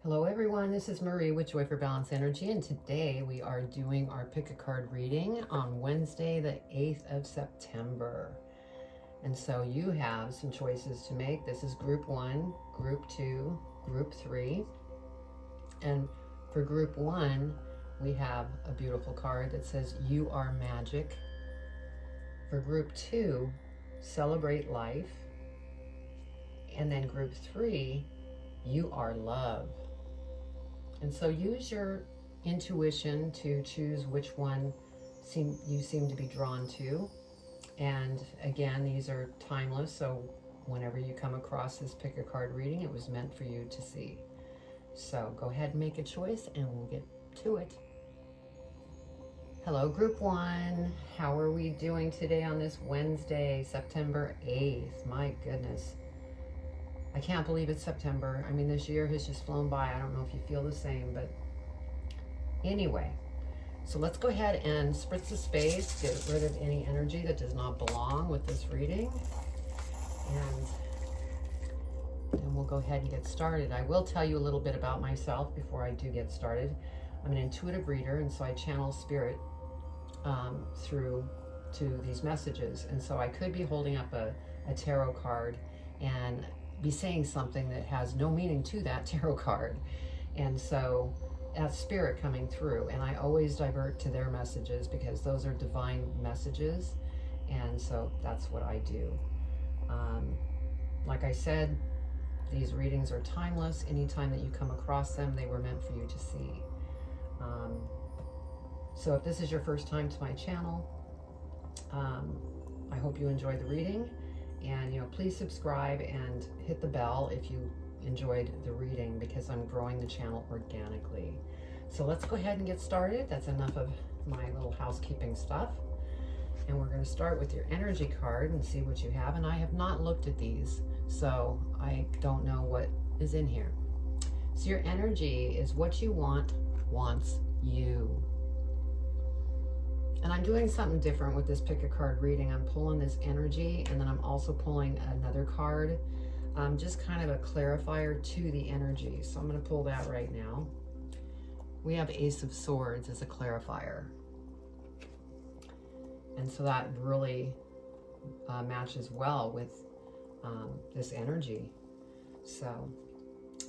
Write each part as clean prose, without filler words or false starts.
Hello everyone, this is Marie with Joy for Balance Energy, and today we are doing our pick a card reading on Wednesday the 8th of September. And so you have some choices to make. This is group 1, group 2, group 3. And for group 1, we have a beautiful card that says you are magic. For group 2, celebrate life. And then group 3, you are love. And so use your intuition to choose which one you seem to be drawn to. And again, these are timeless, so whenever you come across this pick a card reading, it was meant for you to see. So go ahead and make a choice and we'll get to it. Hello, group 1. How are we doing today on this Wednesday, September 8th? My goodness. I can't believe it's September. I mean, this year has just flown by. I don't know if you feel the same, but anyway. So let's go ahead and spritz the space, get rid of any energy that does not belong with this reading. And then we'll go ahead and get started. I will tell you a little bit about myself before I do get started. I'm an intuitive reader, and so I channel spirit through to these messages. And so I could be holding up a tarot card and be saying something that has no meaning to that tarot card. And so that's spirit coming through, and I always divert to their messages because those are divine messages, and so that's what I do. Like I said, these readings are timeless. Anytime that you come across them, they were meant for you to see. So if this is your first time to my channel, I hope you enjoyed the reading. And, please subscribe and hit the bell if you enjoyed the reading, because I'm growing the channel organically. So let's go ahead and get started. That's enough of my little housekeeping stuff. And we're going to start with your energy card and see what you have. And I have not looked at these, so I don't know what is in here. So your energy is what you want, wants you. And I'm doing something different with this pick a card reading. I'm pulling this energy, and then I'm also pulling another card, just kind of a clarifier to the energy. So I'm going to pull that right now. We have Ace of Swords as a clarifier. And so that really matches well with this energy. So,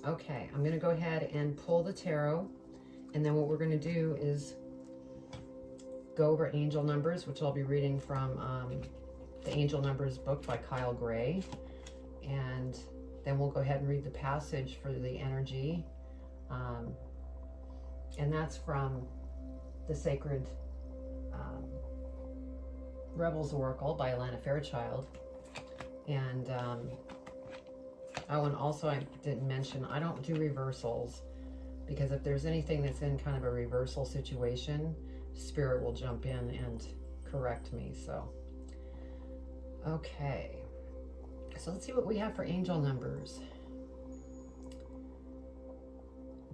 okay, I'm going to go ahead and pull the tarot. And then what we're going to do is go over angel numbers, which I'll be reading from the Angel Numbers book by Kyle Gray. And then we'll go ahead and read the passage for the energy. And that's from the Sacred Rebels Oracle by Alana Fairchild. And oh, and also I didn't mention, I don't do reversals, because if there's anything that's in kind of a reversal situation, Spirit will jump in and correct me. So, okay. So let's see what we have for angel numbers.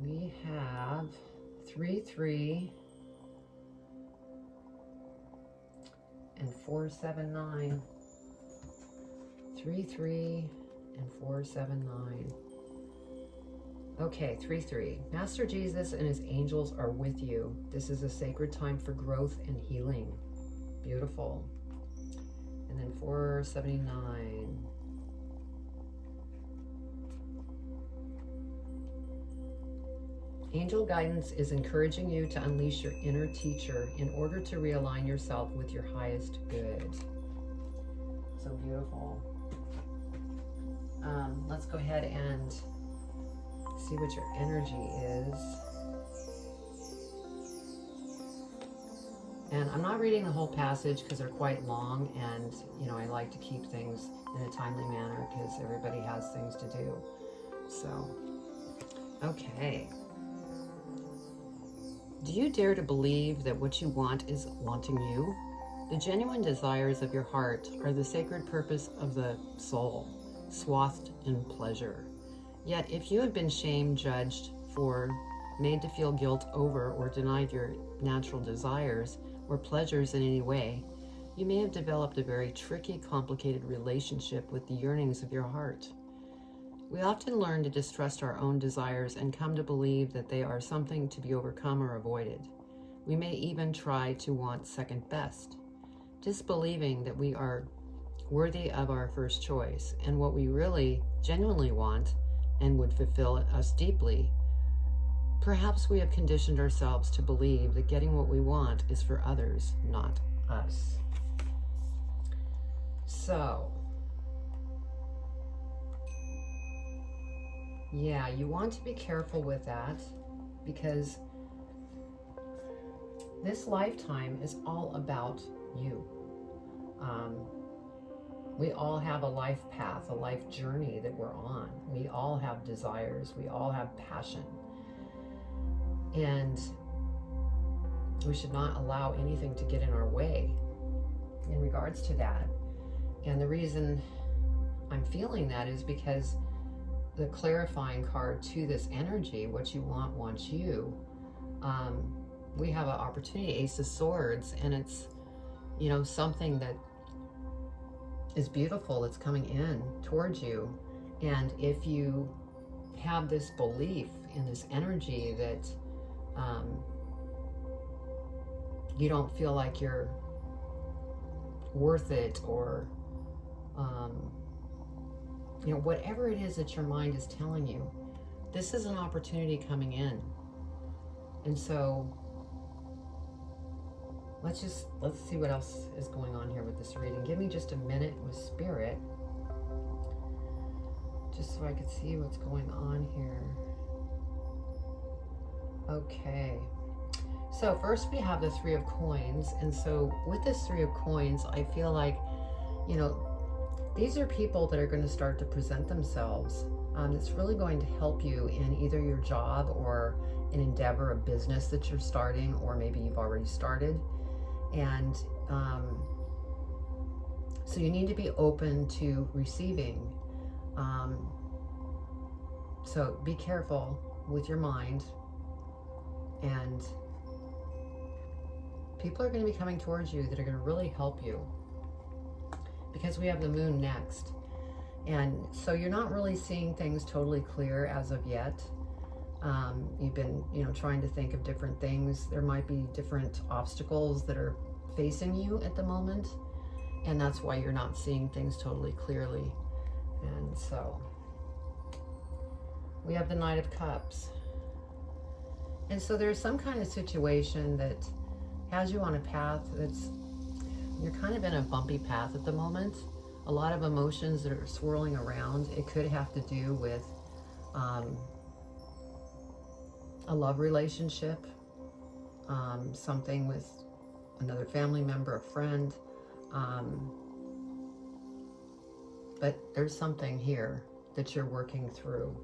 We have 33 and 479. 33 and 479. Okay, 3-3. Master Jesus and his angels are with you. This is a sacred time for growth and healing. Beautiful. And then 479. Angel guidance is encouraging you to unleash your inner teacher in order to realign yourself with your highest good. So beautiful. Let's go ahead and see what your energy is. And I'm not reading the whole passage because they're quite long, and I like to keep things in a timely manner because everybody has things to do. So, okay. Do you dare to believe that what you want is wanting you? The genuine desires of your heart are the sacred purpose of the soul, swathed in pleasure. Yet, if you have been shamed, judged for, made to feel guilt over, or denied your natural desires or pleasures in any way, you may have developed a very tricky, complicated relationship with the yearnings of your heart. We often learn to distrust our own desires and come to believe that they are something to be overcome or avoided. We may even try to want second best, disbelieving that we are worthy of our first choice and what we really genuinely want and would fulfill us deeply. Perhaps we have conditioned ourselves to believe that getting what we want is for others, not us. So, yeah, you want to be careful with that, because this lifetime is all about you. We all have a life path, a life journey that we're on. We all have desires. We all have passion. And we should not allow anything to get in our way in regards to that. And the reason I'm feeling that is because the clarifying card to this energy, what you want wants you. We have an opportunity, Ace of Swords, and it's, something that is beautiful that's coming in towards you. And if you have this belief in this energy that you don't feel like you're worth it, or whatever it is that your mind is telling you, this is an opportunity coming in. And so let's see what else is going on here with this reading. Give me just a minute with Spirit, just so I could see what's going on here. Okay, so first we have the Three of Coins. And so with this Three of Coins, I feel like, these are people that are going to start to present themselves. It's really going to help you in either your job or an endeavor, a business that you're starting, or maybe you've already started. And so you need to be open to receiving. So be careful with your mind. And people are going to be coming towards you that are going to really help you, because we have the Moon next. And so you're not really seeing things totally clear as of yet. You've been, trying to think of different things. There might be different obstacles that are facing you at the moment, and that's why you're not seeing things totally clearly. And so we have the Knight of Cups. And so there's some kind of situation that has you on a path you're kind of in a bumpy path at the moment. A lot of emotions that are swirling around. It could have to do with a love relationship, something with another family member, a friend. But there's something here that you're working through.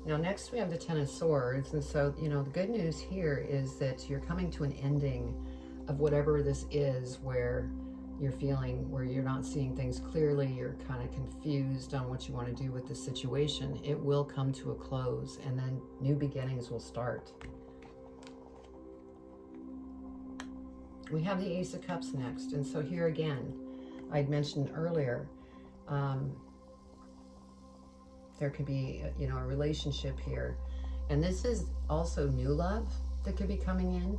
Now, next we have the Ten of Swords. And so, the good news here is that you're coming to an ending of whatever this is, where you're feeling, where you're not seeing things clearly, you're kind of confused on what you want to do with the situation. It will come to a close, and then new beginnings will start. We have the Ace of Cups next. And so here again, I'd mentioned earlier, there could be, a relationship here. And this is also new love that could be coming in,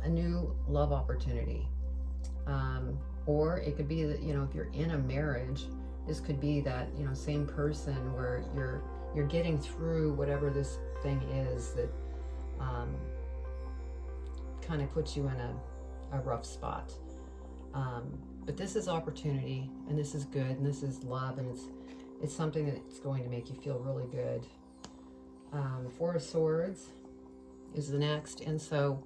a new love opportunity. Or it could be that, if you're in a marriage, this could be that, same person where you're getting through whatever this thing is that kind of puts you in a rough spot. But this is opportunity, and this is good, and this is love, and it's something that's going to make you feel really good. Four of Swords is the next. And so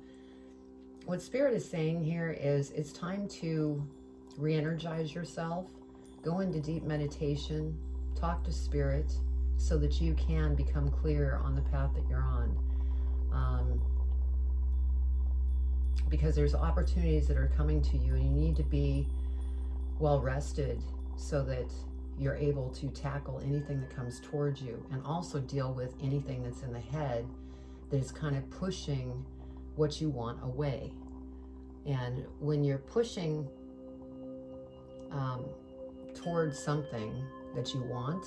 what Spirit is saying here is it's time to re-energize yourself, go into deep meditation, talk to Spirit so that you can become clear on the path that you're on. Because there's opportunities that are coming to you, and you need to be well rested so that you're able to tackle anything that comes towards you, and also deal with anything that's in the head that is kind of pushing what you want away. And when you're pushing towards something, that you want,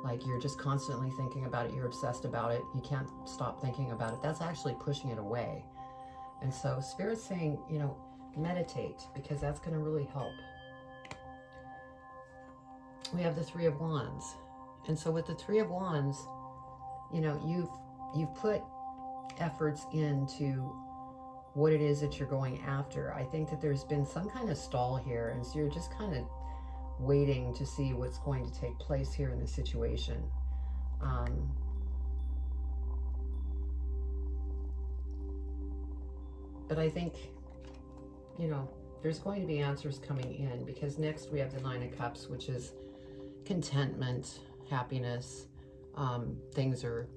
like you're just constantly thinking about it, you're obsessed about it, you can't stop thinking about it, that's actually pushing it away. And so Spirit's saying, you know, meditate, because that's going to really help. We have the Three of Wands. And so with the Three of Wands, you know, you've put efforts into what it is that you're going after. I think that there's been some kind of stall here, and so you're just kind of waiting to see what's going to take place here in the situation. But I think, you know, there's going to be answers coming in, because next we have the Nine of Cups, which is contentment, happiness. Things are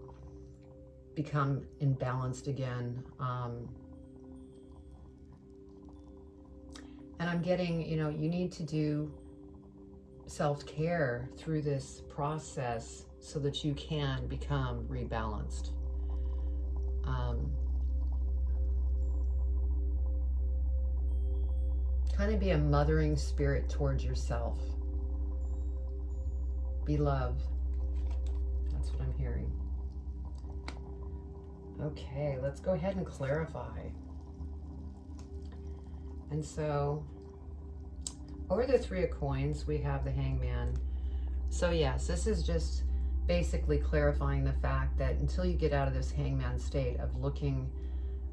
become imbalanced again. And I'm getting, you know, you need to do self-care through this process so that you can become rebalanced. Kind of be a mothering spirit towards yourself. Be loved. That's what I'm hearing. Okay, let's go ahead and clarify. And so, over the Three of Coins, we have the Hangman. So yes, this is just basically clarifying the fact that until you get out of this Hangman state of looking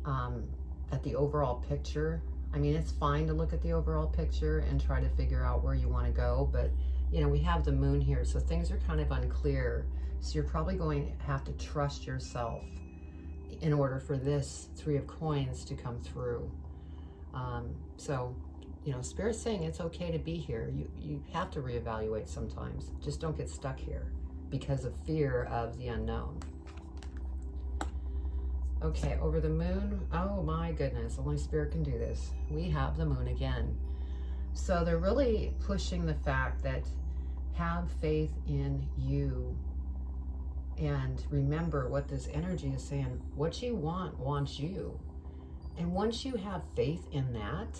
at the overall picture, I mean, it's fine to look at the overall picture and try to figure out where you want to go, but you know, we have the moon here, so things are kind of unclear. So you're probably going to have to trust yourself in order for this Three of Coins to come through. So, you know, Spirit's saying it's okay to be here. You have to reevaluate sometimes. Just don't get stuck here because of fear of the unknown. Okay, over the moon, oh my goodness, only Spirit can do this. We have the moon again. So they're really pushing the fact that have faith in you, and remember what this energy is saying. What you want wants you. And once you have faith in that,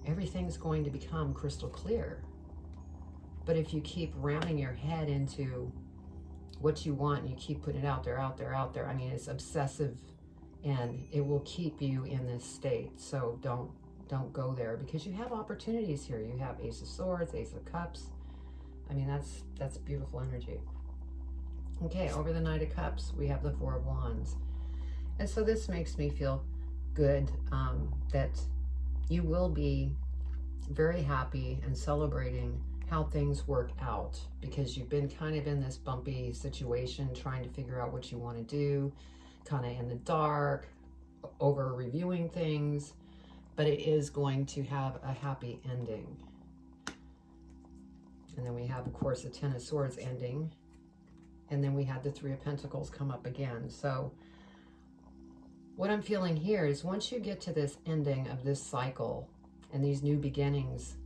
everything's going to become crystal clear. But if you keep ramming your head into what you want and you keep putting it out there, I mean, it's obsessive, and it will keep you in this state. So don't go there, because you have opportunities here. You have Ace of Swords, Ace of Cups. I mean, that's beautiful energy. Okay, over the Knight of Cups, we have the Four of Wands. And so this makes me feel good, that you will be very happy and celebrating how things work out, because you've been kind of in this bumpy situation trying to figure out what you want to do, kind of in the dark, over reviewing things, but it is going to have a happy ending. And then we have, of course, the Ten of Swords ending, and then we had the Three of Pentacles come up again. So what I'm feeling here is once you get to this ending of this cycle and these new beginnings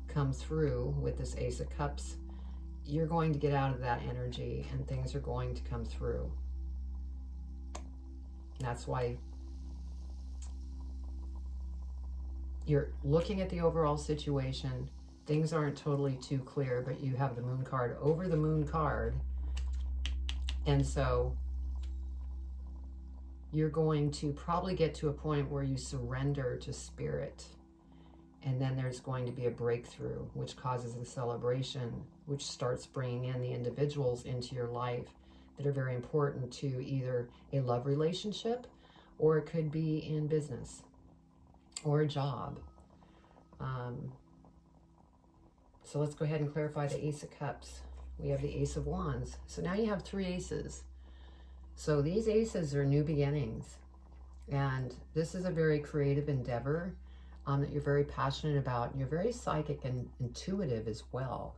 come through with this Ace of Cups, you're going to get out of that energy and things are going to come through. And that's why you're looking at the overall situation. Things aren't totally too clear, but you have the Moon card over the Moon card. And so you're going to probably get to a point where you surrender to Spirit. And then there's going to be a breakthrough, which causes a celebration, which starts bringing in the individuals into your life that are very important to either a love relationship, or it could be in business or a job. So let's go ahead and clarify the Ace of Cups. We have the Ace of Wands. So now you have three aces. So these aces are new beginnings. And this is a very creative endeavor that you're very passionate about. You're very psychic and intuitive as well.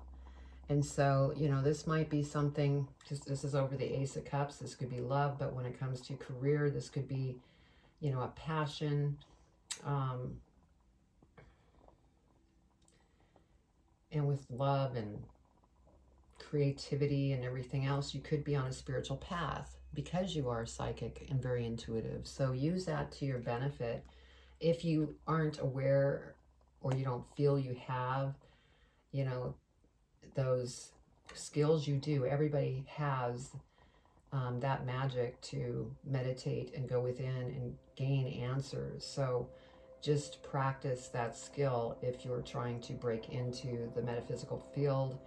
And so, you know, this might be something, just this is over the Ace of Cups. This could be love, but when it comes to career, this could be, you know, a passion. And with love and creativity and everything else, you could be on a spiritual path because you are psychic and very intuitive. So use that to your benefit. If you aren't aware or you don't feel you have, you know, those skills you do. Everybody has that magic to meditate and go within and gain answers. So just practice that skill if you're trying to break into the metaphysical field,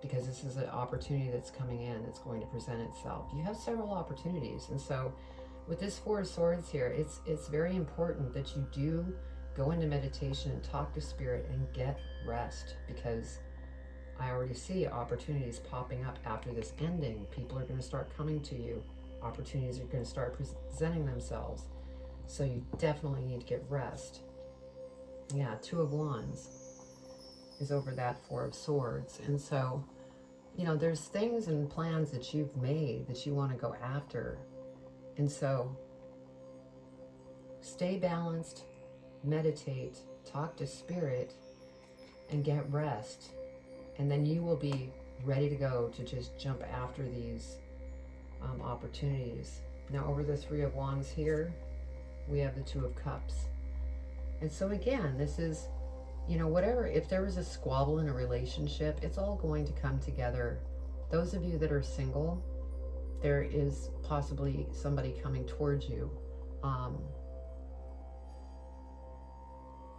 because this is an opportunity that's coming in, that's going to present itself. You have several opportunities, and so with this Four of Swords here, it's very important that you do go into meditation and talk to Spirit and get rest, because I already see opportunities popping up after this ending. People are going to start coming to you. Opportunities are going to start presenting themselves. So you definitely need to get rest. Yeah, Two of Wands is over that Four of Swords. And so, you know, there's things and plans that you've made that you want to go after. And so stay balanced, meditate, talk to Spirit, and get rest. And then you will be ready to go to just jump after these opportunities. Now over the Three of Wands here, we have the Two of Cups. And so again, this is, you know, whatever, if there was a squabble in a relationship, it's all going to come together. Those of you that are single, there is possibly somebody coming towards you.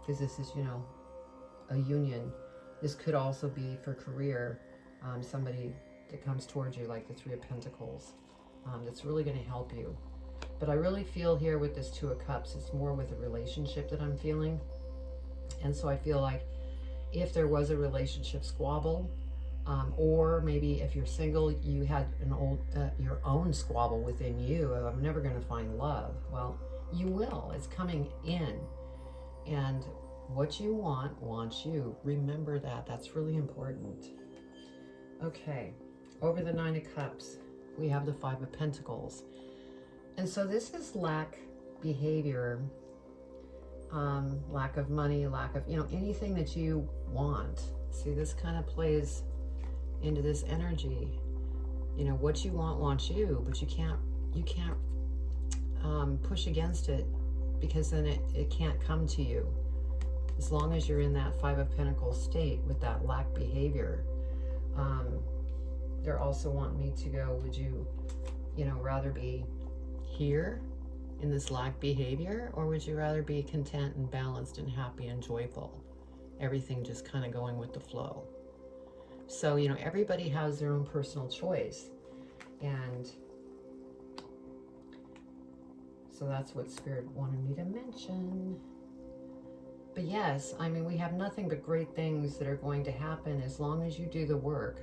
Because this is, you know, a union. This could also be for career, somebody that comes towards you, like the Three of Pentacles, that's really going to help you. But I really feel here with this Two of Cups, it's more with a relationship that I'm feeling. And so I feel like if there was a relationship squabble, or maybe if you're single, you had your own squabble within you, I'm never going to find love. Well, you will. It's coming in. And what you want wants you. Remember that. That's really important. Okay, over the Nine of Cups, we have the Five of Pentacles. And so this is lack behavior, lack of money, lack of, you know, anything that you want. See, this kind of plays into this energy. You know, what you want wants you, but you can't push against it, because then it can't come to you. As long as you're in that Five of Pentacles state with that lack behavior. They're also wanting me to go, would you, you know, rather be here in this lack behavior, or would you rather be content and balanced and happy and joyful? Everything just kind of going with the flow. So, you know, everybody has their own personal choice. And so that's what Spirit wanted me to mention. But yes, I mean, we have nothing but great things that are going to happen as long as you do the work.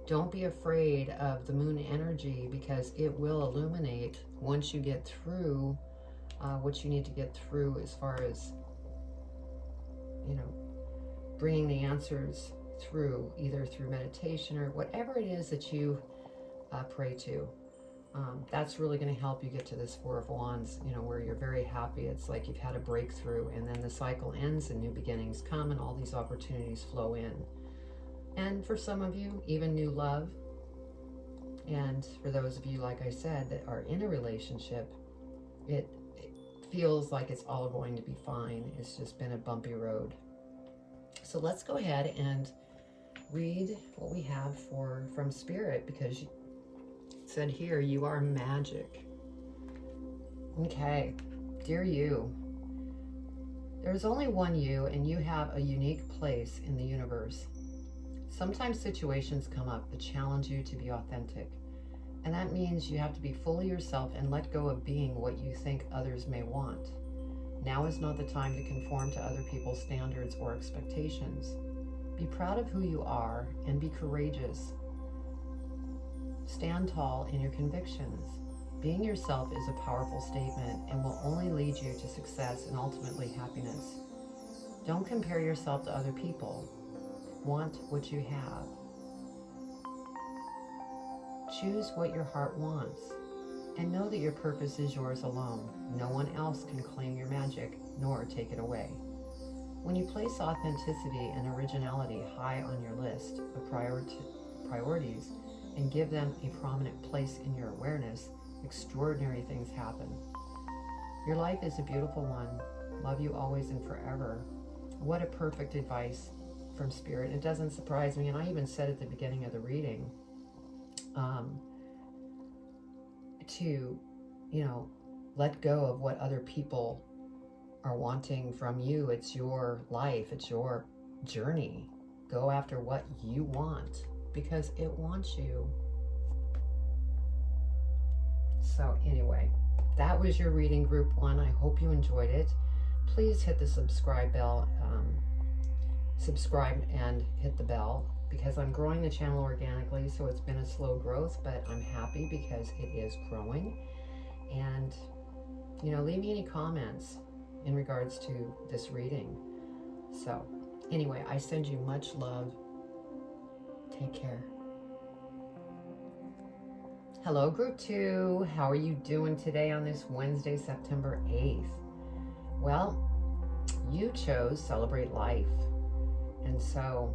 Don't be afraid of the moon energy, because it will illuminate once you get through what you need to get through, as far as, you know, bringing the answers through, either through meditation or whatever it is that you pray to. That's really going to help you get to this Four of Wands, you know, where you're very happy. It's like you've had a breakthrough, and then the cycle ends and new beginnings come, and all these opportunities flow in. And for some of you, even new love. And for those of you, like I said, that are in a relationship, it feels like it's all going to be fine. It's just been a bumpy road. So let's go ahead and read what we have from Spirit, because it said here, you are magic. Okay, dear you, there's only one you, and you have a unique place in the universe. Sometimes situations come up that challenge you to be authentic, and that means you have to be fully yourself and let go of being what you think others may want. Now is not the time to conform to other people's standards or expectations. Be proud of who you are and be courageous. Stand tall in your convictions. Being yourself is a powerful statement and will only lead you to success and ultimately happiness. Don't compare yourself to other people. Want what you have. Choose what your heart wants, and know that your purpose is yours alone. No one else can claim your magic, nor take it away. When you place authenticity and originality high on your list of priorities and give them a prominent place in your awareness, extraordinary things happen. Your life is a beautiful one. Love you always and forever. What a perfect advice from Spirit. It doesn't surprise me, and I even said at the beginning of the reading, to, you know, let go of what other people are wanting from you. It's your life, it's your journey. Go after what you want, because it wants you. So anyway, that was your reading, group 1. I hope you enjoyed it. Please hit the subscribe bell, subscribe and hit the bell, because I'm growing the channel organically, so it's been a slow growth, but I'm happy because it is growing. And, you know, leave me any comments in regards to this reading. So anyway, I send you much love. Take care. Hello, group 2. How are you doing today on this Wednesday, September 8th? Well, you chose Celebrate Life. And so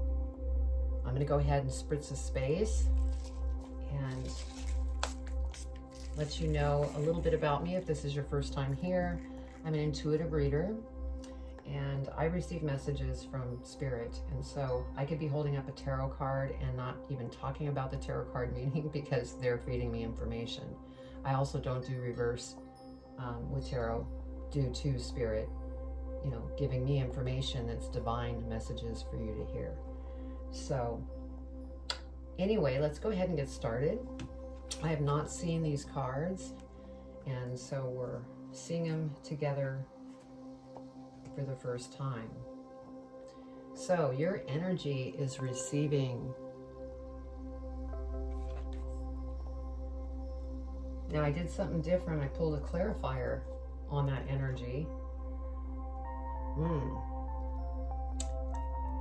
I'm going to go ahead and spritz a space and let you know a little bit about me if this is your first time here. I'm an intuitive reader, and I receive messages from Spirit. And so I could be holding up a tarot card and not even talking about the tarot card meaning because they're feeding me information. I also don't do reverse with tarot due to Spirit, you know, giving me information that's divine messages for you to hear. So anyway, let's go ahead and get started. I have not seen these cards, and so we're seeing them together for the first time. So your energy is receiving. Now I did something different. I pulled a clarifier on that energy.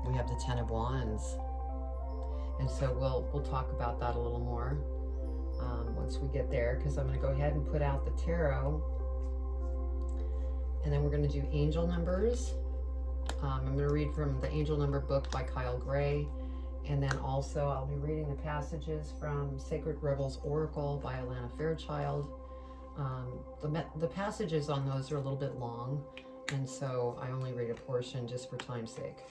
We have the Ten of Wands. And so we'll talk about that a little more once we get there, because I'm going to go ahead and put out the tarot. And then we're going to do angel numbers. I'm going to read from the Angel Number book by Kyle Gray. And then also I'll be reading the passages from Sacred Rebels Oracle by Alana Fairchild. The passages on those are a little bit long, and so I only read a portion just for time's sake.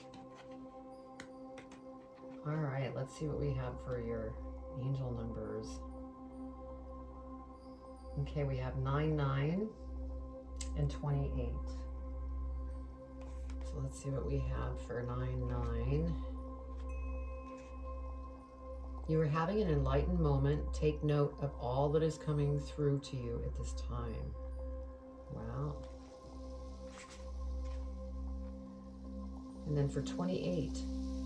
All right, let's see what we have for your angel numbers. Okay, we have 9, 9, and 28. So let's see what we have for 9, 9. You are having an enlightened moment. Take note of all that is coming through to you at this time. Wow. And then for 28,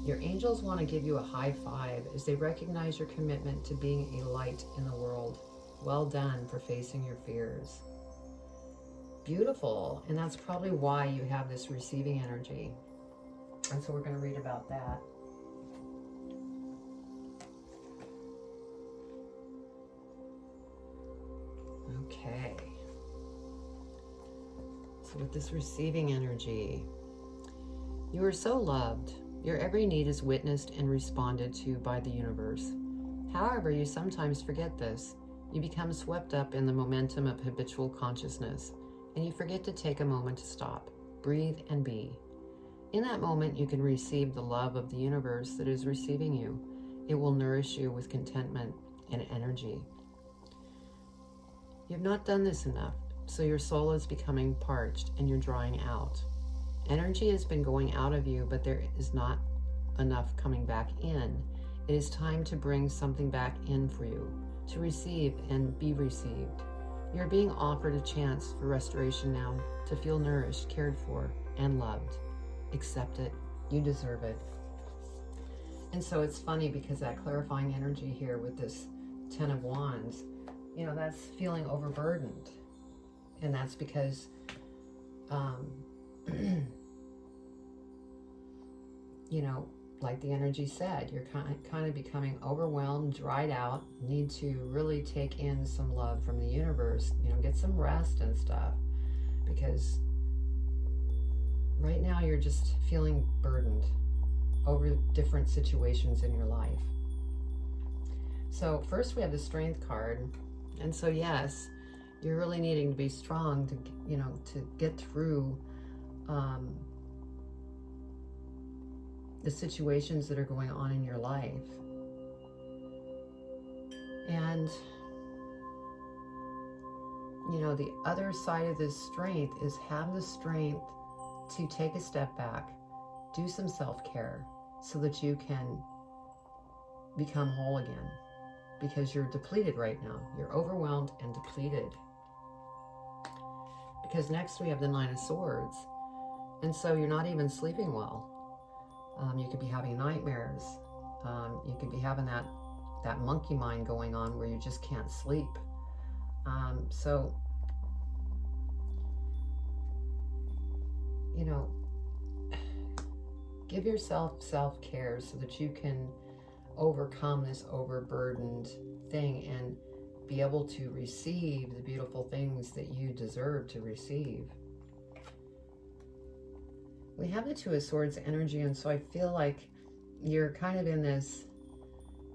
your angels want to give you a high five as they recognize your commitment to being a light in the world. Well done for facing your fears. Beautiful. And that's probably why you have this receiving energy. And so we're going to read about that. Okay. So with this receiving energy, you are so loved. Your every need is witnessed and responded to by the universe. However, you sometimes forget this. You become swept up in the momentum of habitual consciousness, and you forget to take a moment to stop, breathe, and be. In that moment, you can receive the love of the universe that is receiving you. It will nourish you with contentment and energy. You have not done this enough, so your soul is becoming parched and you're drying out. Energy has been going out of you, but there is not enough coming back in. It is time to bring something back in for you, to receive and be received. You're being offered a chance for restoration now, to feel nourished, cared for, and loved. Accept it. You deserve it. And so it's funny because that clarifying energy here with this Ten of Wands, you know, that's feeling overburdened. And that's because, you know, like the energy said, you're kind of becoming overwhelmed, dried out, need to really take in some love from the universe, you know, get some rest and stuff, because right now you're just feeling burdened over different situations in your life. So first we have the Strength card. And so yes, you're really needing to be strong to, you know, to get through the situations that are going on in your life. And, you know, the other side of this strength is have the strength to take a step back, do some self-care so that you can become whole again, because you're depleted right now. You're overwhelmed and depleted. Because next we have the Nine of Swords, and so you're not even sleeping well. You could be having nightmares. You could be having that monkey mind going on where you just can't sleep. So, you know, give yourself self-care so that you can overcome this overburdened thing and be able to receive the beautiful things that you deserve to receive. We have the Two of Swords energy, and so I feel like you're kind of in this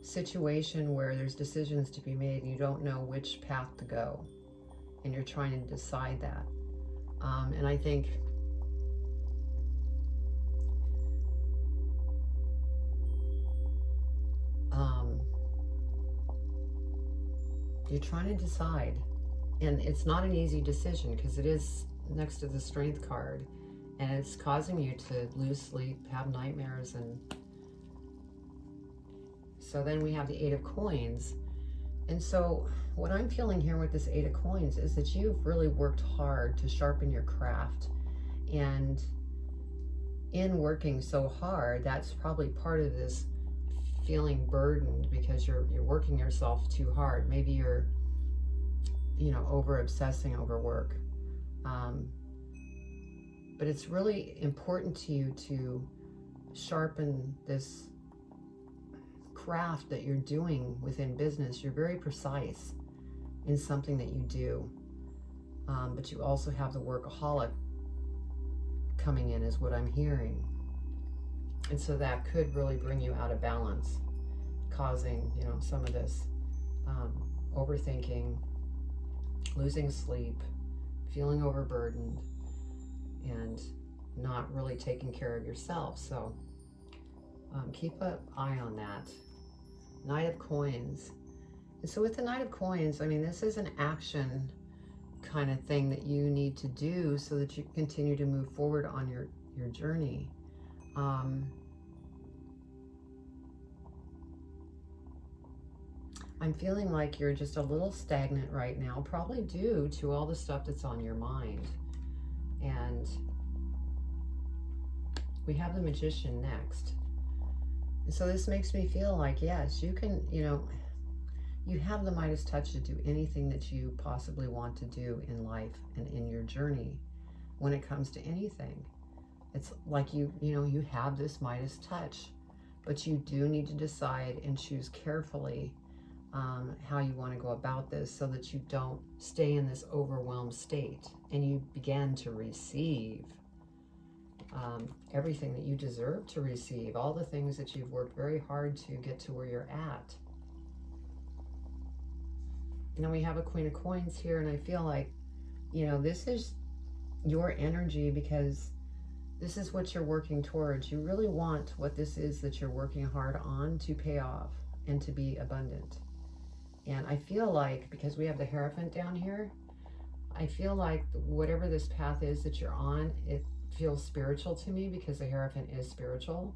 situation where there's decisions to be made and you don't know which path to go, and you're trying to decide that. And I think you're trying to decide, and it's not an easy decision because it is next to the Strength card, and it's causing you to lose sleep, have nightmares. And so then we have the Eight of Coins. And so what I'm feeling here with this Eight of Coins is that you've really worked hard to sharpen your craft, and in working so hard, that's probably part of this feeling burdened because you're working yourself too hard. Maybe you're, you know, over obsessing over work. But it's really important to you to sharpen this craft that you're doing within business. You're very precise in something that you do, but you also have the workaholic coming in is what I'm hearing. And so that could really bring you out of balance, causing, you know, some of this overthinking, losing sleep, feeling overburdened, and not really taking care of yourself. So keep an eye on that. Knight of Coins. And so with the Knight of Coins, I mean, this is an action kind of thing that you need to do so that you can continue to move forward on your journey. I'm feeling like you're just a little stagnant right now, probably due to all the stuff that's on your mind. And we have the Magician next. And so this makes me feel like, yes, you can, you know, you have the Midas touch to do anything that you possibly want to do in life and in your journey when it comes to anything. It's like you know, you have this Midas touch, but you do need to decide and choose carefully how you want to go about this so that you don't stay in this overwhelmed state and you begin to receive everything that you deserve to receive, all the things that you've worked very hard to get to where you're at. Now we have a Queen of Coins here, and I feel like, you know, this is your energy because this is what you're working towards. You really want what this is that you're working hard on to pay off and to be abundant. And I feel like, because we have the Hierophant down here, I feel like whatever this path is that you're on, it feels spiritual to me because the Hierophant is spiritual.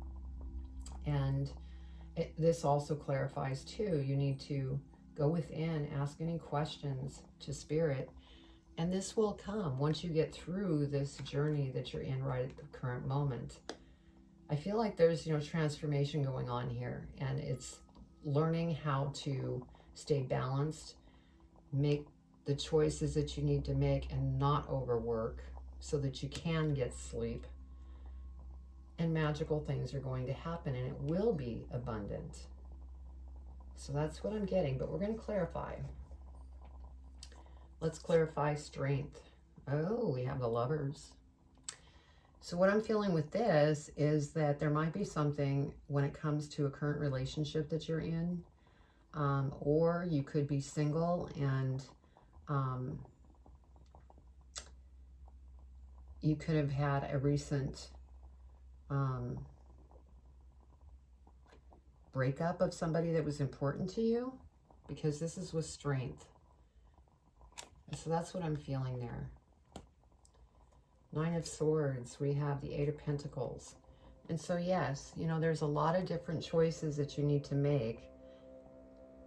And this also clarifies too, you need to go within, ask any questions to Spirit, and this will come once you get through this journey that you're in right at the current moment. I feel like there's, you know, transformation going on here, and it's learning how to stay balanced, make the choices that you need to make and not overwork so that you can get sleep, and magical things are going to happen and it will be abundant. So that's what I'm getting, but we're going to clarify. Let's clarify strength. Oh, we have the Lovers. So what I'm feeling with this is that there might be something when it comes to a current relationship that you're in, or you could be single and you could have had a recent breakup of somebody that was important to you, because this is with strength. So that's what I'm feeling there. Nine of Swords, we have the Eight of Pentacles. And so yes, you know, there's a lot of different choices that you need to make,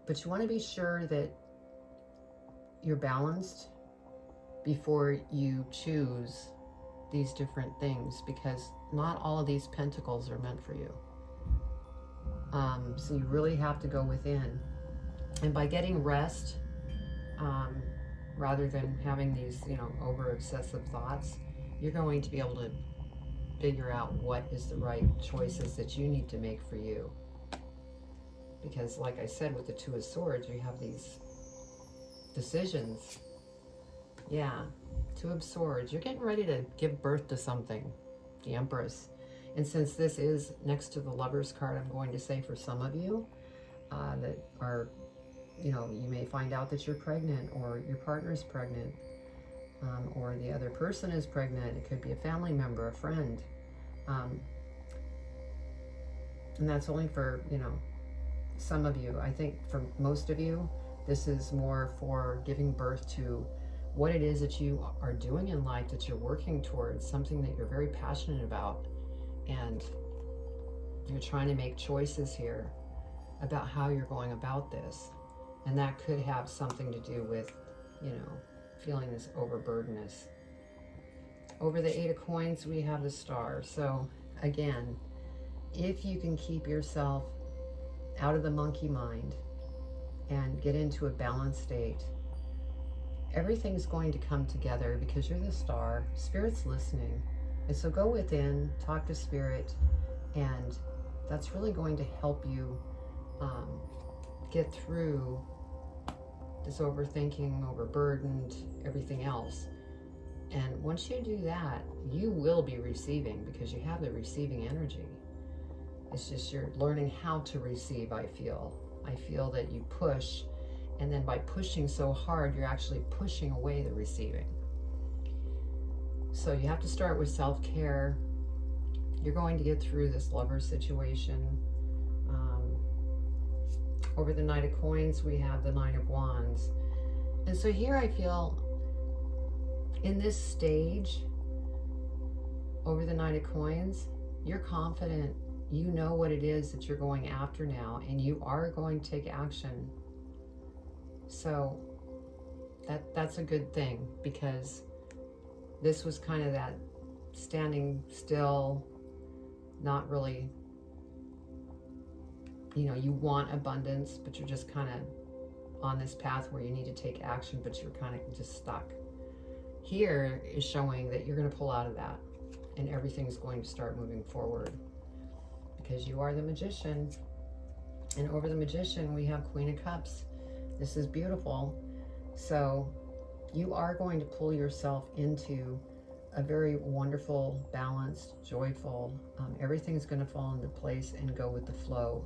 but you want to be sure that you're balanced before you choose these different things, because not all of these pentacles are meant for you. So you really have to go within. And by getting rest, rather than having these, you know, over obsessive thoughts, you're going to be able to figure out what is the right choices that you need to make for you. Because like I said, with the Two of Swords, you have these decisions. Yeah, Two of Swords. You're getting ready to give birth to something, the Empress. And since this is next to the Lover's card, I'm going to say for some of you that are, you know, you may find out that you're pregnant, or your partner's pregnant, or the other person is pregnant. It could be a family member, a friend. And that's only for, you know, some of you. I think for most of you, this is more for giving birth to what it is that you are doing in life, that you're working towards, something that you're very passionate about. And you're trying to make choices here about how you're going about this. And that could have something to do with, you know, feeling this overburdenedness. Over the Eight of Coins, we have the Star. So again, if you can keep yourself out of the monkey mind and get into a balanced state, everything's going to come together, because you're the Star. Spirit's listening. And so go within, talk to Spirit, and that's really going to help you get through this overthinking, overburdened, everything else. And once you do that, you will be receiving, because you have the receiving energy. It's just you're learning how to receive, I feel. I feel that you push, and then by pushing so hard, you're actually pushing away the receiving. So you have to start with self-care. You're going to get through this lover situation. Over the Knight of Coins, we have the Nine of Wands. And so here I feel, in this stage, over the Knight of Coins, you're confident. You know what it is that you're going after now, and you are going to take action. So that's a good thing, because this was kind of that standing still, not really, you know, you want abundance, but you're just kind of on this path where you need to take action, but you're kind of just stuck. Here is showing that you're going to pull out of that, and everything's going to start moving forward, because you are the Magician. And over the Magician, we have Queen of Cups. This is beautiful. So you are going to pull yourself into a very wonderful, balanced, joyful, everything's going to fall into place and go with the flow.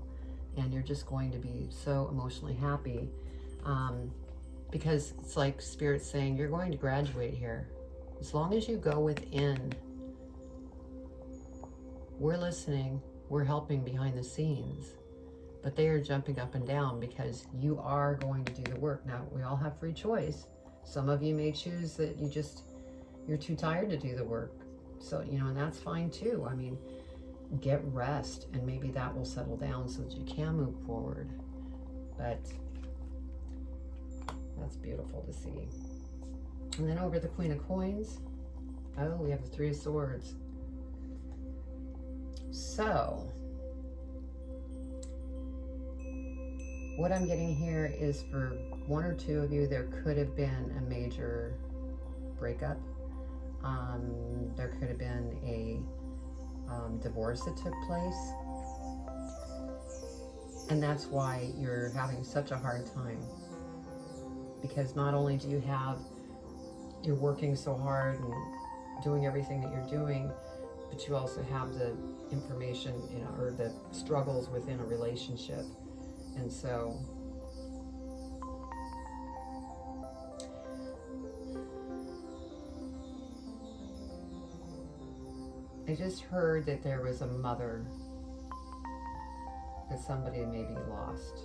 And you're just going to be so emotionally happy, because it's like Spirit's saying, you're going to graduate here. As long as you go within, we're listening, we're helping behind the scenes, but they are jumping up and down, because you are going to do the work. Now, we all have free choice. Some of you may choose that you're too tired to do the work. So, you know, and that's fine too. I mean, get rest, and maybe that will settle down so that you can move forward. But that's beautiful to see. And then over the Queen of Coins, oh, we have the Three of Swords. So what I'm getting here is, for one or two of you, there could have been a major breakup. There could have been a divorce that took place, and that's why you're having such a hard time, because not only do you have, you're working so hard and doing everything that you're doing, but you also have the information, you know, or the struggles within a relationship. And so I just heard that there was a mother because somebody may be lost.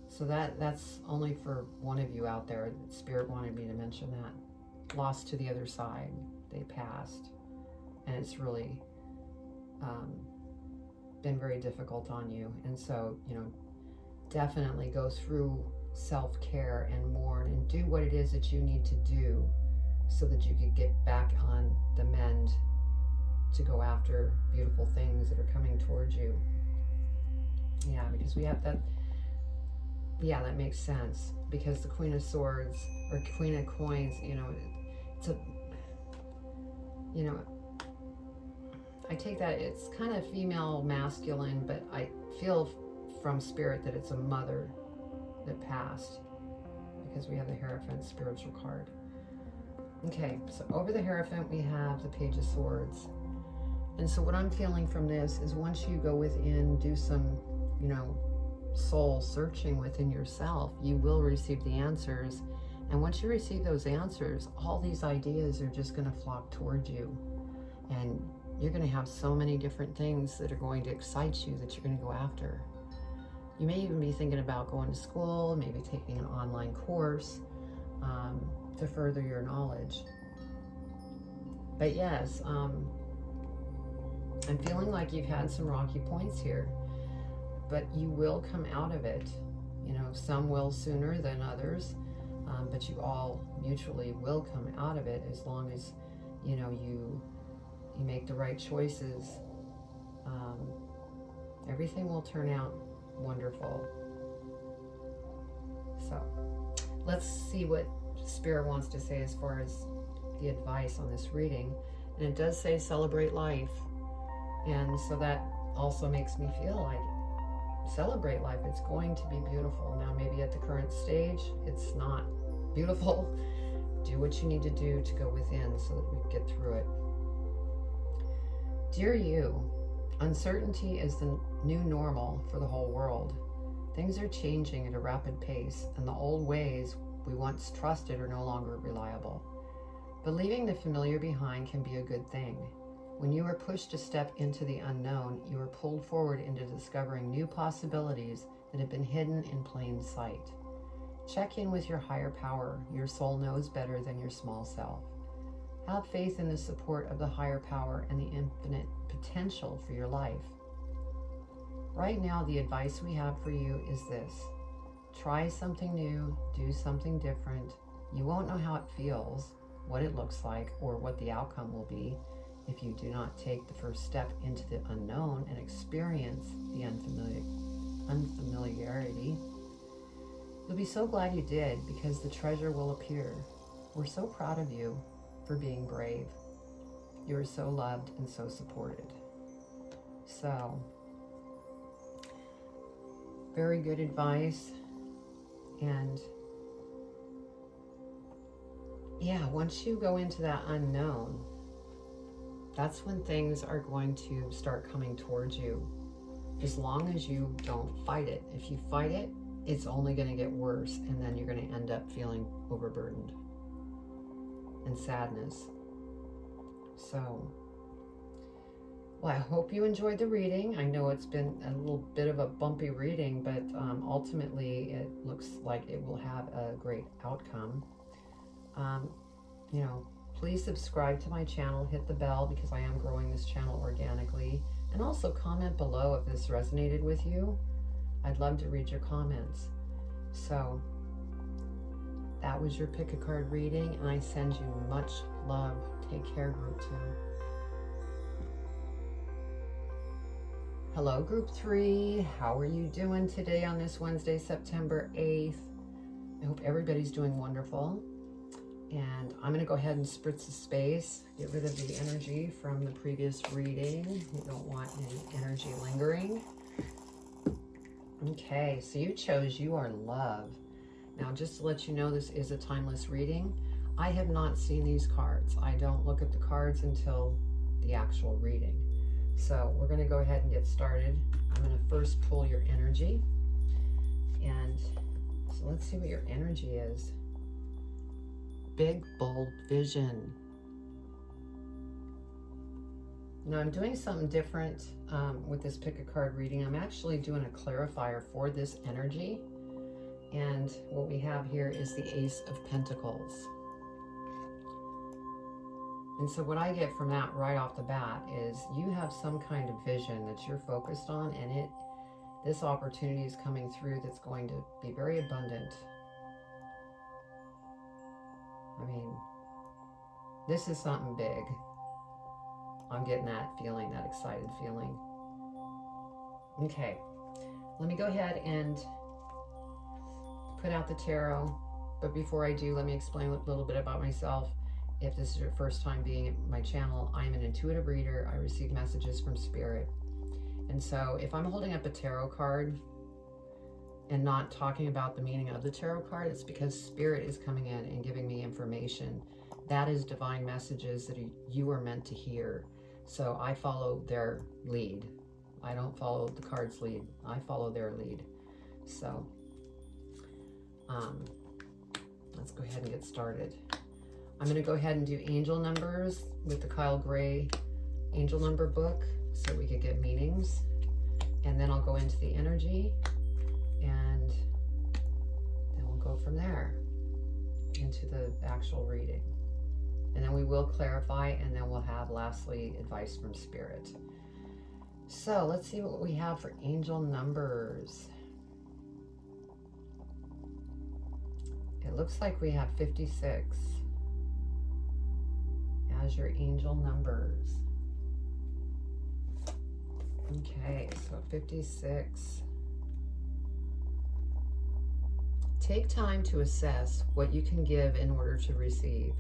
So that's only for one of you out there. Spirit wanted me to mention that. Lost to the other side. They passed. And it's really been very difficult on you. And so, you know, definitely go through self-care and mourn and do what it is that you need to do so that you could get back on the mend to go after beautiful things that are coming towards you. Yeah, because we have that. Yeah, that makes sense, because the Queen of Swords or Queen of Coins, you know, it's a, you know, I take that it's kind of female masculine, but I feel from Spirit that it's a mother that passed, because we have the Hierophant spiritual card. Okay, so over the Hierophant we have the Page of Swords. And so what I'm feeling from this is once you go within, do some, you know, soul searching within yourself, you will receive the answers. And once you receive those answers, all these ideas are just going to flock towards you. And you're going to have so many different things that are going to excite you that you're going to go after. You may even be thinking about going to school, maybe taking an online course to further your knowledge. But yes, I'm feeling like you've had some rocky points here, but you will come out of it. You know, some will sooner than others, but you all mutually will come out of it as long as, you know, you make the right choices. Everything will turn out wonderful. So let's see what Spirit wants to say as far as the advice on this reading. And it does say celebrate life. And so that also makes me feel like celebrate life. It's going to be beautiful. Now, maybe at the current stage, it's not beautiful. Do what you need to do to go within so that we can get through it. Dear you, uncertainty is the new normal for the whole world. Things are changing at a rapid pace, and the old ways we once trusted are no longer reliable. But leaving the familiar behind can be a good thing. When you are pushed to step into the unknown, you are pulled forward into discovering new possibilities that have been hidden in plain sight. Check in with your higher power. Your soul knows better than your small self. Have faith in the support of the higher power and the infinite potential for your life. Right now, the advice we have for you is this. Try something new, do something different. You won't know how it feels, what it looks like, or what the outcome will be if you do not take the first step into the unknown and experience the unfamiliarity. You'll be so glad you did, because the treasure will appear. We're so proud of you for being brave. You are so loved and so supported. So, very good advice. And yeah, once you go into that unknown, that's when things are going to start coming towards you, as long as you don't fight it. If you fight it, it's only going to get worse, and then you're going to end up feeling overburdened and sadness. So, well, I hope you enjoyed the reading. I know it's been a little bit of a bumpy reading, but ultimately it looks like it will have a great outcome. You know, please subscribe to my channel, hit the bell, because I am growing this channel organically, and also comment below if this resonated with you. I'd love to read your comments. So that was your pick a card reading, and I send you much love. Take care, group 2. Hello, group 3. How are you doing today on this Wednesday, September 8th? I hope everybody's doing wonderful. And I'm going to go ahead and spritz the space, get rid of the energy from the previous reading. We don't want any energy lingering. Okay, so you chose You Are Love. Now, just to let you know, this is a timeless reading. I have not seen these cards. I don't look at the cards until the actual reading. So we're going to go ahead and get started. I'm going to first pull your energy. And so let's see what your energy is. Big, bold vision. Now I'm doing something different with this pick a card reading. I'm actually doing a clarifier for this energy. And what we have here is the Ace of Pentacles. And so what I get from that right off the bat is you have some kind of vision that you're focused on, and this opportunity is coming through that's going to be very abundant. I mean, this is something big. I'm getting that feeling, that excited feeling. Okay, let me go ahead and put out the tarot. But before I do, let me explain a little bit about myself. If this is your first time being at my channel, I'm an intuitive reader. I receive messages from spirit. And so if I'm holding up a tarot card and not talking about the meaning of the tarot card, it's because spirit is coming in and giving me information. That is divine messages that you are meant to hear. So I follow their lead. I don't follow the card's lead. I follow their lead. So let's go ahead and get started. I'm going to go ahead and do angel numbers with the Kyle Gray angel number book so we could get meanings. And then I'll go into the energy, and then we'll go from there into the actual reading. And then we will clarify, and then we'll have lastly advice from spirit. So let's see what we have for angel numbers. It looks like we have 56 as your angel numbers. Okay, so 56. Take time to assess what you can give in order to receive.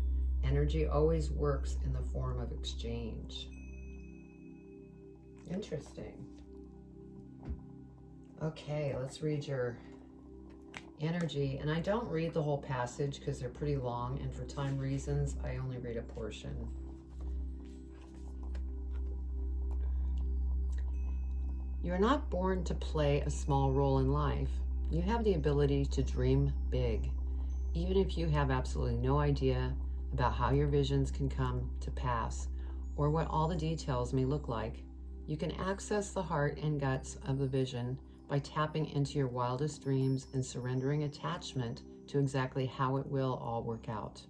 Energy always works in the form of exchange. Interesting. Okay, let's read your energy. And I don't read the whole passage because they're pretty long, and for time reasons, I only read a portion. You're not born to play a small role in life. You have the ability to dream big, even if you have absolutely no idea about how your visions can come to pass or what all the details may look like. You can access the heart and guts of the vision by tapping into your wildest dreams and surrendering attachment to exactly how it will all work out.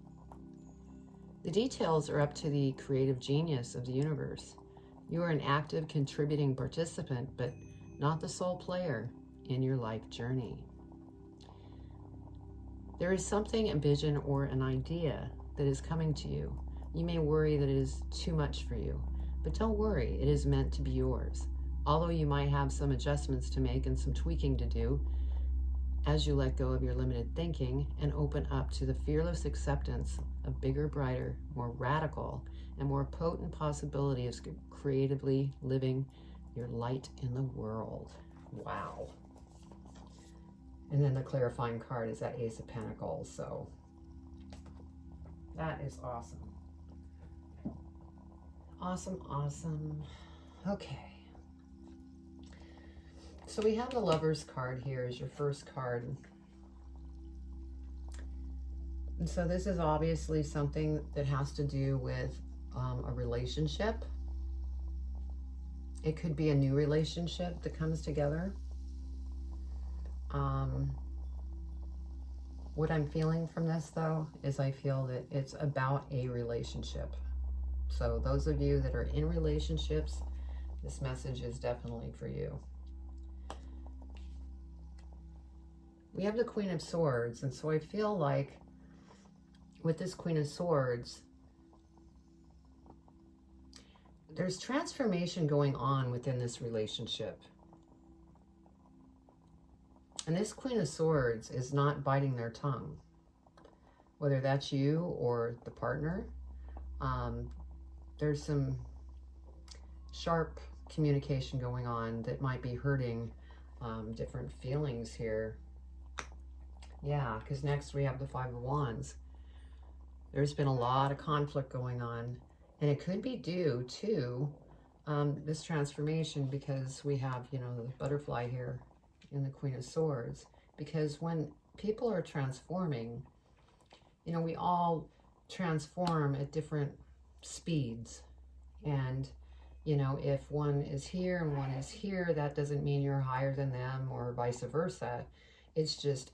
The details are up to the creative genius of the universe. You are an active contributing participant, but not the sole player in your life journey. There is something, a vision or an idea that is coming to you. You may worry that it is too much for you, but don't worry, it is meant to be yours. Although you might have some adjustments to make and some tweaking to do as you let go of your limited thinking and open up to the fearless acceptance of bigger, brighter, more radical, and more potent possibilities of creatively living your light in the world. Wow. And then the clarifying card is that Ace of Pentacles, so that is awesome. Awesome, awesome. Okay. So we have the Lover's card here as your first card. And so this is obviously something that has to do with a relationship. It could be a new relationship that comes together. What I'm feeling from this, though, is I feel that it's about a relationship. So those of you that are in relationships, this message is definitely for you. We have the Queen of Swords, and so I feel like with this Queen of Swords, there's transformation going on within this relationship. And this Queen of Swords is not biting their tongue, whether that's you or the partner. There's some sharp communication going on that might be hurting different feelings here. Yeah, because next we have the Five of Wands. There's been a lot of conflict going on, and it could be due to this transformation, because we have, you know, the butterfly here in the Queen of Swords. Because when people are transforming, you know, we all transform at different speeds, and You know, if one is here and one is here, that doesn't mean you're higher than them or vice versa. It's just,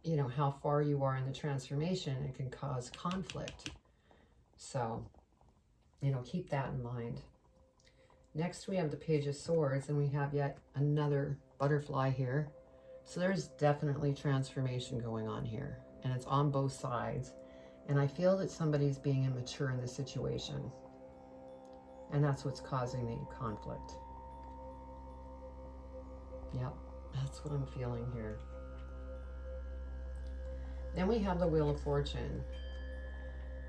you know, how far you are in the transformation, it can cause conflict. So, you know, keep that in mind. Next, we have the Page of Swords, and we have yet another butterfly here. So there's definitely transformation going on here, and it's on both sides. And I feel that somebody's being immature in this situation, and that's what's causing the conflict. Yep, that's what I'm feeling here. Then we have the Wheel of Fortune.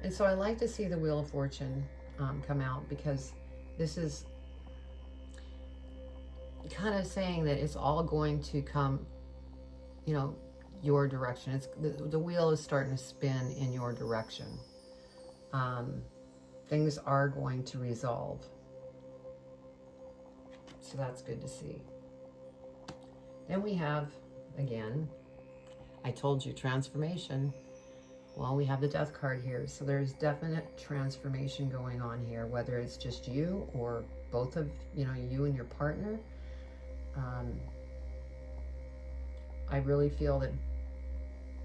And so I like to see the Wheel of Fortune come out, because this is kind of saying that it's all going to come, you know, your direction. It's the wheel is starting to spin in your direction. Things are going to resolve. So that's good to see. Then we have, again, I told you, transformation. Well, we have the Death card here. So there's definite transformation going on here, whether it's just you or both of, you know, you and your partner. I really feel that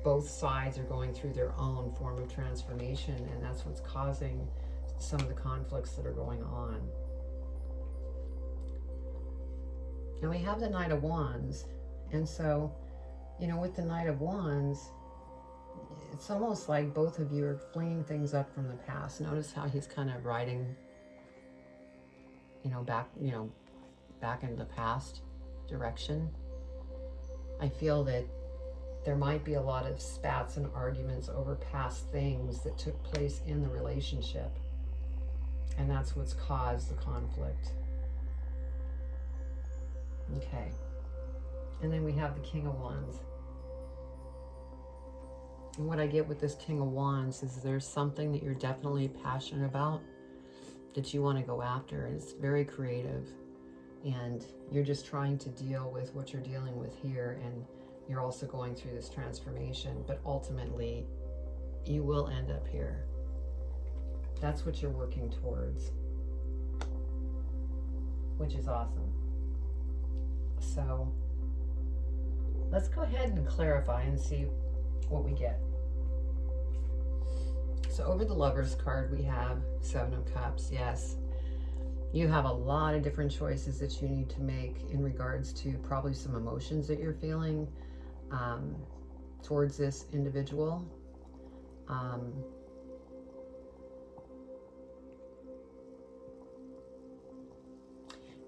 both sides are going through their own form of transformation, and that's what's causing some of the conflicts that are going on. And we have the Knight of Wands. And so, you know, with the Knight of Wands, it's almost like both of you are flinging things up from the past. Notice how he's kind of riding, back into the past direction. I feel that there might be a lot of spats and arguments over past things that took place in the relationship. And that's what's caused the conflict. Okay. And then we have the King of Wands. And what I get with this King of Wands is there's something that you're definitely passionate about that you want to go after. And it's very creative. And you're just trying to deal with what you're dealing with here. And you're also going through this transformation. But ultimately, you will end up here. That's what you're working towards. Which is awesome. So, let's go ahead and clarify and see what we get. So over the Lovers card, we have Seven of Cups. Yes, you have a lot of different choices that you need to make in regards to probably some emotions that you're feeling towards this individual.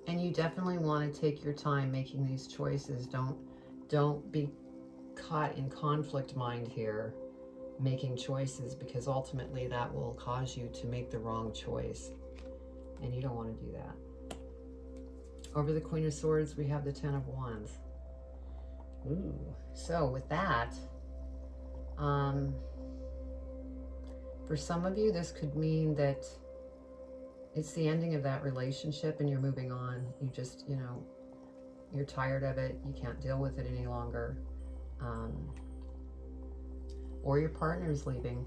And you definitely want to take your time making these choices. Don't be caught in conflict mind here, making choices, because ultimately that will cause you to make the wrong choice. And you don't want to do that. Over the Queen of Swords, we have the Ten of Wands. Ooh. So with that, for some of you, this could mean that it's the ending of that relationship and you're moving on. You just, you're tired of it. You can't deal with it any longer. Or your partner's leaving.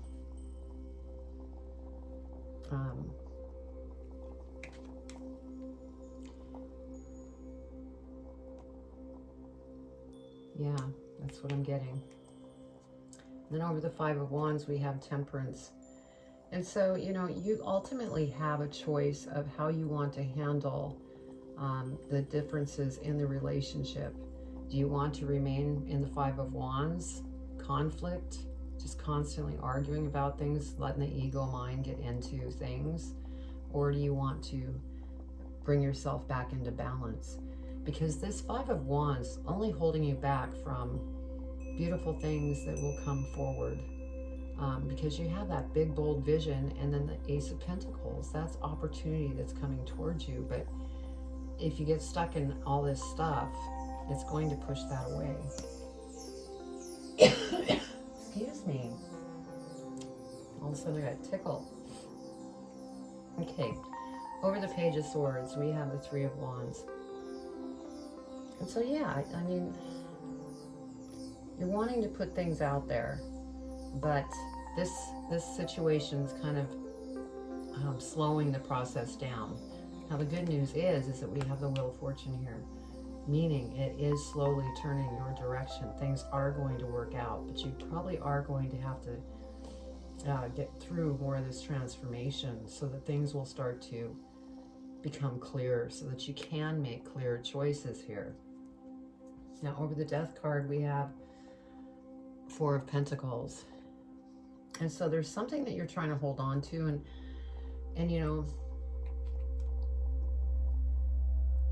Yeah, that's what I'm getting. Then over the Five of Wands, we have Temperance. And so, you ultimately have a choice of how you want to handle the differences in the relationship. Do you want to remain in the Five of Wands, conflict, just constantly arguing about things, letting the ego mind get into things? Or do you want to bring yourself back into balance? Because this Five of Wands is only holding you back from beautiful things that will come forward. Because you have that big, bold vision, and then the Ace of Pentacles, that's opportunity that's coming towards you. But if you get stuck in all this stuff, it's going to push that away. Excuse me. All of a sudden I got tickled. Okay, over the Page of Swords, we have the Three of Wands. And so, yeah, I mean, you're wanting to put things out there, but this situation's kind of slowing the process down. Now the good news is that we have the Wheel of Fortune here, meaning it is slowly turning your direction. Things are going to work out, but you probably are going to have to get through more of this transformation so that things will start to become clearer, so that you can make clearer choices here. Now over the Death card we have Four of Pentacles. And so there's something that you're trying to hold on to, and you know,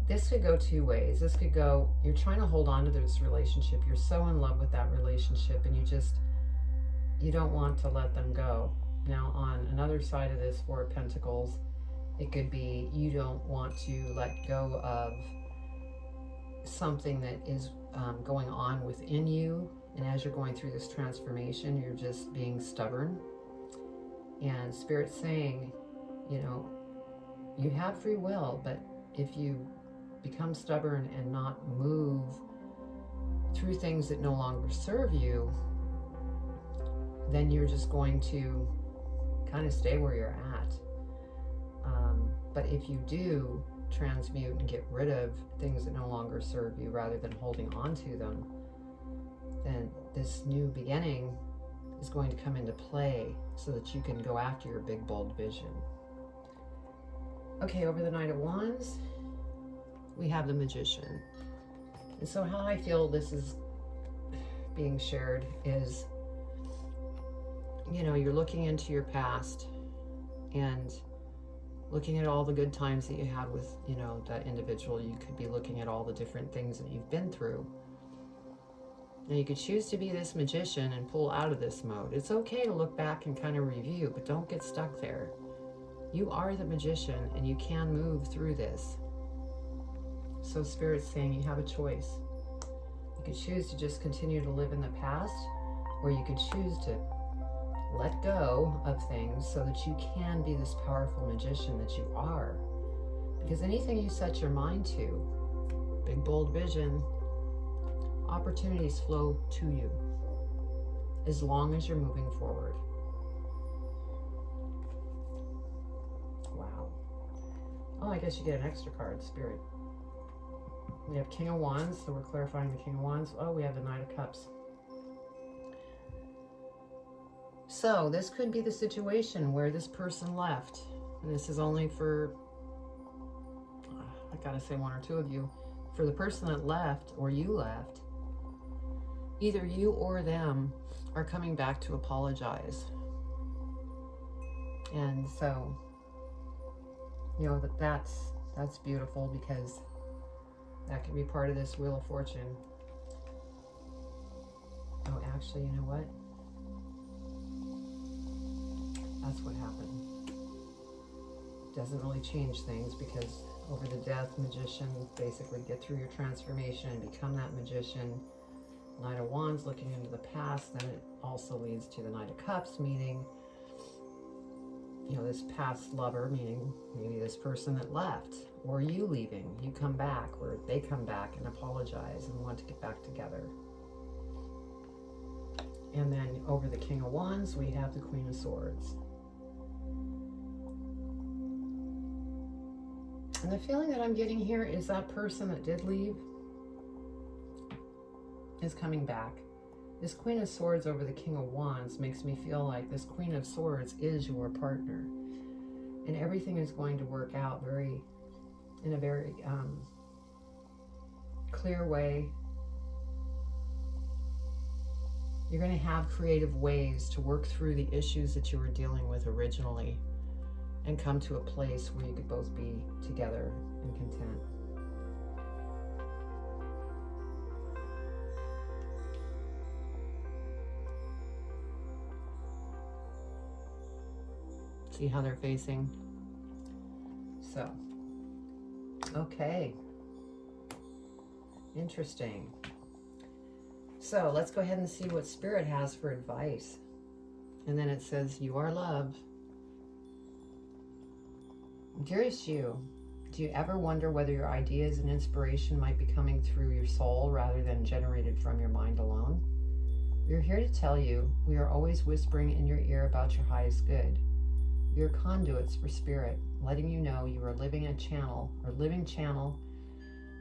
this could go two ways. This could go, you're trying to hold on to this relationship. You're so in love with that relationship and you don't want to let them go. Now on another side of this Four of Pentacles, it could be you don't want to let go of something that is going on within you. And as you're going through this transformation, you're just being stubborn. And Spirit's saying, you know, you have free will, but if you become stubborn and not move through things that no longer serve you, then you're just going to kind of stay where you're at. But if you do transmute and get rid of things that no longer serve you rather than holding on to them, then this new beginning is going to come into play so that you can go after your big, bold vision. Okay, over the Knight of Wands, we have the Magician. And so how I feel this is being shared is, you know, you're looking into your past and looking at all the good times that you had with, you know, that individual. You could be looking at all the different things that you've been through. And you could choose to be this magician and pull out of this mode. It's okay to look back and kind of review, but don't get stuck there. You are the magician and you can move through this. So Spirit's saying you have a choice. You could choose to just continue to live in the past, or you could choose to let go of things so that you can be this powerful magician that you are. Because anything you set your mind to, big bold vision, opportunities flow to you as long as you're moving forward. Wow. Oh, I guess you get an extra card, Spirit. We have King of Wands, so we're clarifying the King of Wands. Oh, we have the Knight of Cups. So this could be the situation where this person left, and this is only for, I gotta say one or two of you, for the person that left or you left, either you or them are coming back to apologize. And so, you know, that's beautiful, because that could be part of this Wheel of Fortune. Oh, actually, you know what? That's what happened. Doesn't really change things, because over the Death, Magician, basically get through your transformation and become that magician. Knight of Wands, looking into the past, then it also leads to the Knight of Cups, meaning, you know, this past lover, meaning maybe this person that left, or you leaving, you come back, or they come back and apologize and want to get back together. And then over the King of Wands, we have the Queen of Swords. And the feeling that I'm getting here is that person that did leave is coming back. This Queen of Swords over the King of Wands makes me feel like this Queen of Swords is your partner. And everything is going to work out in a very clear way. You're going to have creative ways to work through the issues that you were dealing with originally and come to a place where you could both be together and content. See how they're facing? So, okay. Interesting. So let's go ahead and see what Spirit has for advice. And then it says, you are loved. Dearest you, do you ever wonder whether your ideas and inspiration might be coming through your soul rather than generated from your mind alone? We are here to tell you we are always whispering in your ear about your highest good. You're conduits for spirit, letting you know you are living a channel or living channel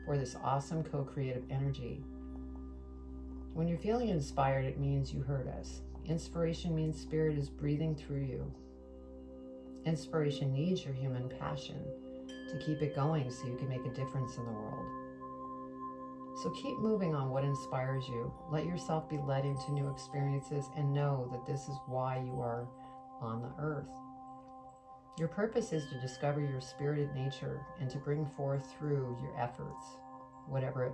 for this awesome co-creative energy. When you're feeling inspired, it means you heard us. Inspiration means spirit is breathing through you. Inspiration needs your human passion to keep it going so you can make a difference in the world. So keep moving on what inspires you. Let yourself be led into new experiences and know that this is why you are on the earth. Your purpose is to discover your spirited nature and to bring forth through your efforts, whatever it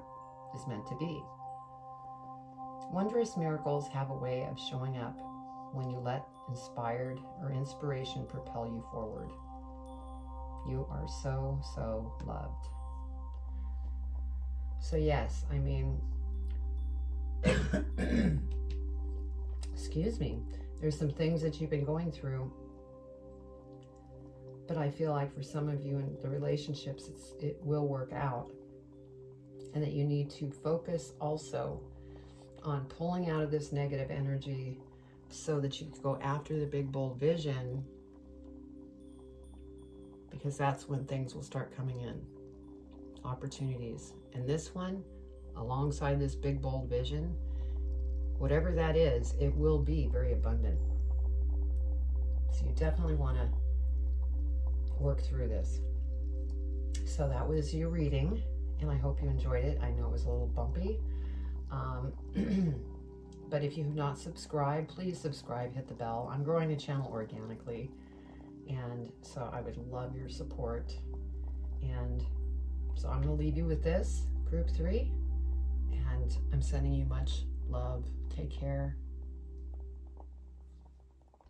is meant to be. Wondrous miracles have a way of showing up when you let inspired or inspiration propel you forward. You are so, so loved. So yes, I mean, excuse me, there's some things that you've been going through, but I feel like for some of you in the relationships, it will work out, and that you need to focus also on pulling out of this negative energy so that you can go after the big bold vision, because that's when things will start coming in, opportunities. And this one, alongside this big bold vision, whatever that is, it will be very abundant. So you definitely want to work through this. So that was your reading, and I hope you enjoyed it. I know it was a little bumpy. But if you have not subscribed, please subscribe, hit the bell. I'm growing the channel organically, and so I would love your support. And so I'm going to leave you with this, group 3, and I'm sending you much love. Take care.